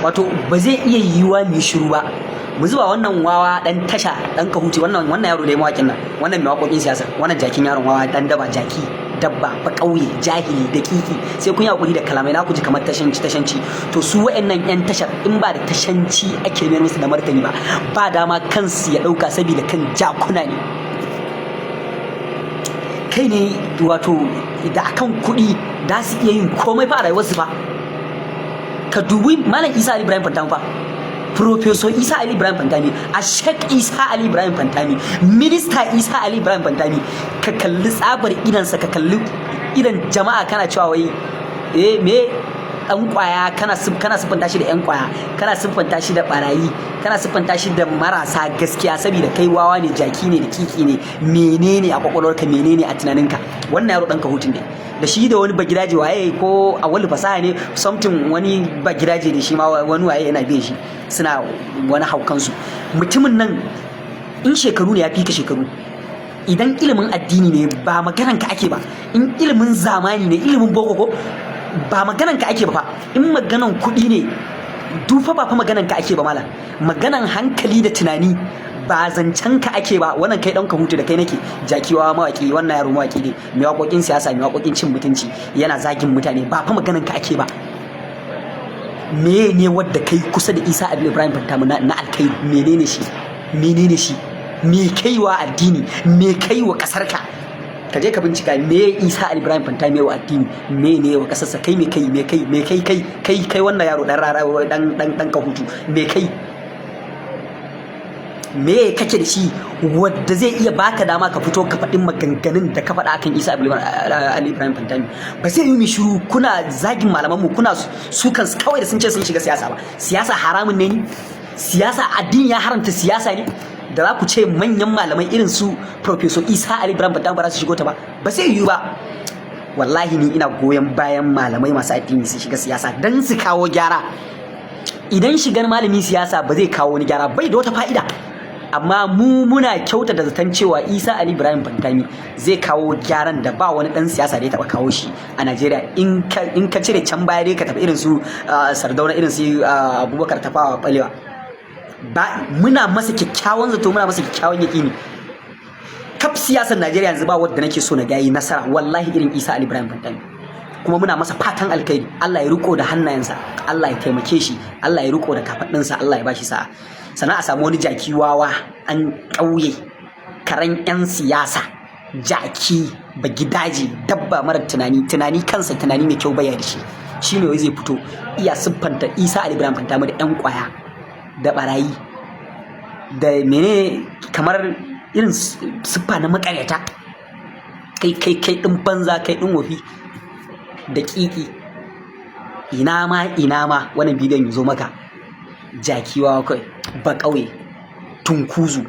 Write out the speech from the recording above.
wato ba zai iya yiwuwa mu shiru ba mu zuba wannan wawa dan tasha dan kahuti wannan yaro da ya mawakin nan wannan mai waƙoƙin siyasa wannan jakin yaron wawa dan daba jaki dabba ba ƙauye jahili da kiki sai kun yi hakuri da kalamai na ku ji kamar tashanci to su wa'annan yan tashar in ba da tashanci ake mayar musu da martani ba dama kansu ya ɗauka saboda kan jakuna ne kai ne wato da akan kuɗi da su iya yin komai fa a rayuwarsu fa ka dubi malam Isa Ali Ibrahim Fantami fa Professor Isa Ali Ibrahim Fantami a Sheikh Isa Ali Ibrahim Fantami Minista Isa Ali Ibrahim Fantami ka kalli tsabar idansa ka kalli idan jama'a kana cewa wai me dan kwaya kana siffanta shi da yan kwaya kana siffanta shi da barayi kana siffanta shi da marasa gaskiya saboda kai wawa ne jaki ne da kiki ne menene a kwakwalwarka menene a tunaninka wannan yaro dan kahutun ne da shi da wani bagidaje waye ko a wani fasaha ne something wani bagidaje da shi ma wani waye yana biye shi suna wani haukansu mutumin nan in shekaru ne ya fi ka shekaru idan ilimin addini ne ba maganan ka ake ba in ilimin zamani ne ilimin boko ko ba maganan ka ake ba fa in maganan kuɗi ne dufa ba fa maganan ka ake ba malam maganan hankali da tunani ba zancen ka ake ba wannan kai ɗan ka hutu da kai nake jakiwa mawaki wannan yaro mawaki ne mai waƙoƙin siyasa mai waƙoƙin cin mutunci yana zagin mutane ba fa maganan ka ake ba me ne wadda kai kusa da Isa Ali Ibrahim Fantami na alkai menene shi me kai wa addini me kai wa kasar ka je ka bincika me Isa Ali Ibrahim Fantami wa addini me ne wa kasarsa kai me kai wannan yaro dan rara dan ka hutu me kake da shi wadda zai iya baka dama ka fito ka faɗin maganganun da ka faɗa akan Isa Ali Ibrahim Fantami ba sai yi shiru kuna zagin malaman mu kuna su kan kawai da sun ce sun shiga siyasa ba siyasa haramun ne siyasa addini ya haramta siyasa ne da za ku ce manyan malamai irin su Professor Isa Ali Ibrahim Fantami ba za su shigo ta ba sai yi ba wallahi ni ina goyon bayan malamai masu addini su shiga siyasa dan su kawo gyara idan shigar malami siyasa ba zai kawo wani gyara bai da wata fa'ida amma muna kyauta da zaton cewa Isa Ali Ibrahim Fantami zai kawo gyaran da ba wani dan siyasa da ya taba kawo shi a Najeriya in ka cire can baya dai ka tafi irin su Sardauna irin su Abubakar Tafawa Balewa ba muna masa kyakkyawan zato muna masa kyakkyawan yakini kaf siyasar Najeriya yanzu ba wanda nake so na ga yi nasara wallahi irin Isa Ali Ibrahim Fantami kuma muna masa fatan alkhairi Allah ya riko da hannayensa Allah ya taimake shi Allah ya riko da kafadinsa Allah ya bashi sa'a sannan a samu wani jaki wawa an ƙauye karen 'yan siyasa jaki ba gidaje dabba mara tunani kansa tunani mai kyau baya da shi ne wai zai fito iya siffanta Isa Ali Ibrahim Fantami da 'yan kwaya da barayi da mene kamar irin siffa na makaryata kai din banza kai din wofi da kiki ina ma wannan bidiyon ya zo maka jakiwa kai ba ƙauye tunkuzu